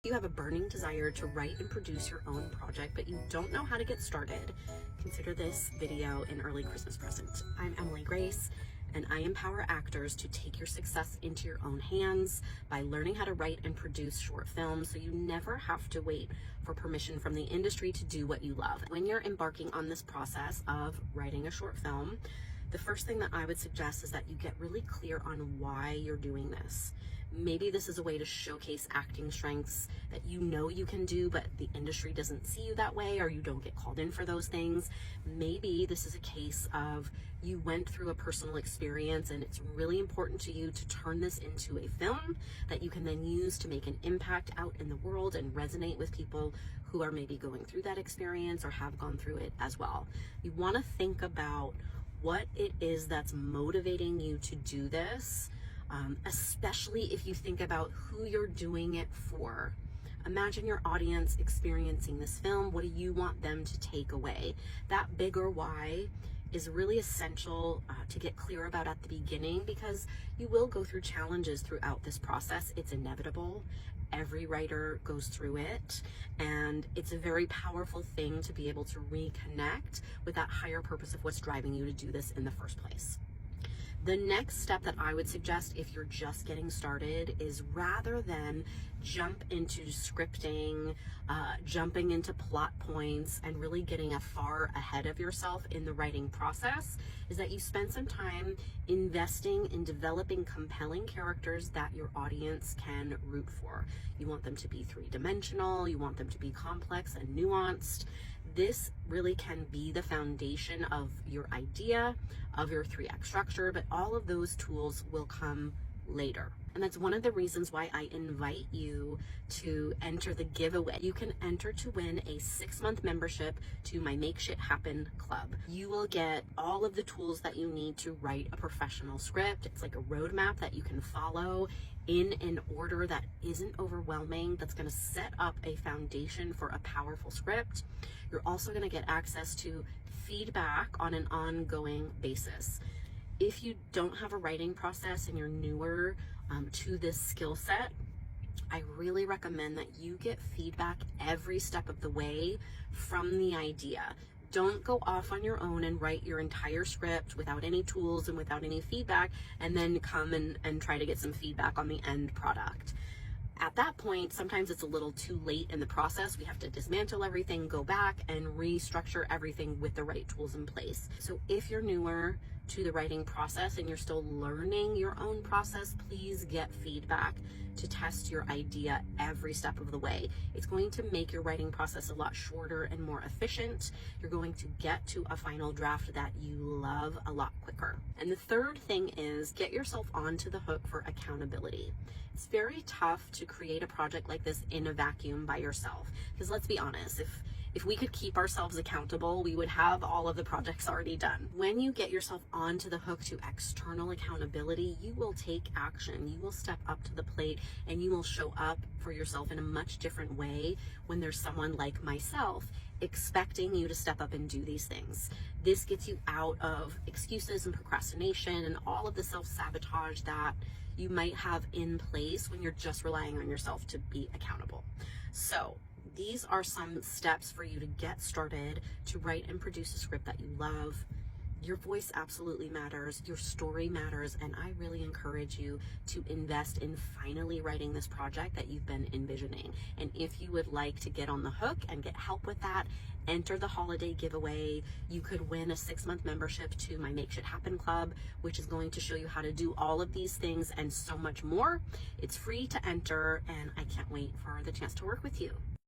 If you have a burning desire to write and produce your own project, but you don't know how to get started, consider this video an early Christmas present. I'm Emily Grace, and I empower actors to take your success into your own hands by learning how to write and produce short films so you never have to wait for permission from the industry to do what you love. When you're embarking on this process of writing a short film, the first thing that I would suggest is that you get really clear on why you're doing this. Maybe this is a way to showcase acting strengths that you know you can do, but the industry doesn't see you that way, or you don't get called in for those things. Maybe this is a case of you went through a personal experience and it's really important to you to turn this into a film that you can then use to make an impact out in the world and resonate with people who are maybe going through that experience or have gone through it as well. You want to think about what it is that's motivating you to do this. Especially if you think about who you're doing it for. Imagine your audience experiencing this film. What do you want them to take away? That bigger why is really essential to get clear about at the beginning, because you will go through challenges throughout this process. It's inevitable. Every writer goes through it, and it's a very powerful thing to be able to reconnect with that higher purpose of what's driving you to do this in the first place. The next step that I would suggest if you're just getting started is, rather than jump into scripting, jumping into plot points, and really getting far ahead of yourself in the writing process, is that you spend some time investing in developing compelling characters that your audience can root for. You want them to be three-dimensional, you want them to be complex and nuanced. This really can be the foundation of your idea, of your 3-act structure, but all of those tools will come later. And that's one of the reasons why I invite you to enter the giveaway. You can enter to win a 6-month membership to my Make Shit Happen Club. You will get all of the tools that you need to write a professional script. It's like a roadmap that you can follow in an order that isn't overwhelming, that's going to set up a foundation for a powerful script. You're also going to get access to feedback on an ongoing basis. If you don't have a writing process and you're newer to this skill set, I really recommend that you get feedback every step of the way from the idea. Don't go off on your own and write your entire script without any tools and without any feedback, and then come and try to get some feedback on the end product. At that point, sometimes it's a little too late in the process. We have to dismantle everything, go back and restructure everything with the right tools in place. So if you're newer to the writing process and you're still learning your own process, please get feedback to test your idea every step of the way. It's going to make your writing process a lot shorter and more efficient. You're going to get to a final draft that you love a lot quicker. And the third thing is, get yourself onto the hook for accountability. It's very tough to create a project like this in a vacuum by yourself, because let's be honest, if we could keep ourselves accountable, we would have all of the projects already done. When you get yourself onto the hook to external accountability, you will take action, you will step up to the plate, and you will show up for yourself in a much different way when there's someone like myself expecting you to step up and do these things. This gets you out of excuses and procrastination and all of the self-sabotage that you might have in place when you're just relying on yourself to be accountable. So these are some steps for you to get started to write and produce a script that you love. Your voice absolutely matters, your story matters, and I really encourage you to invest in finally writing this project that you've been envisioning. And if you would like to get on the hook and get help with that, enter the holiday giveaway. You could win a 6-month membership to my Make Shit Happen Club, which is going to show you how to do all of these things and so much more. It's free to enter, and I can't wait for the chance to work with you.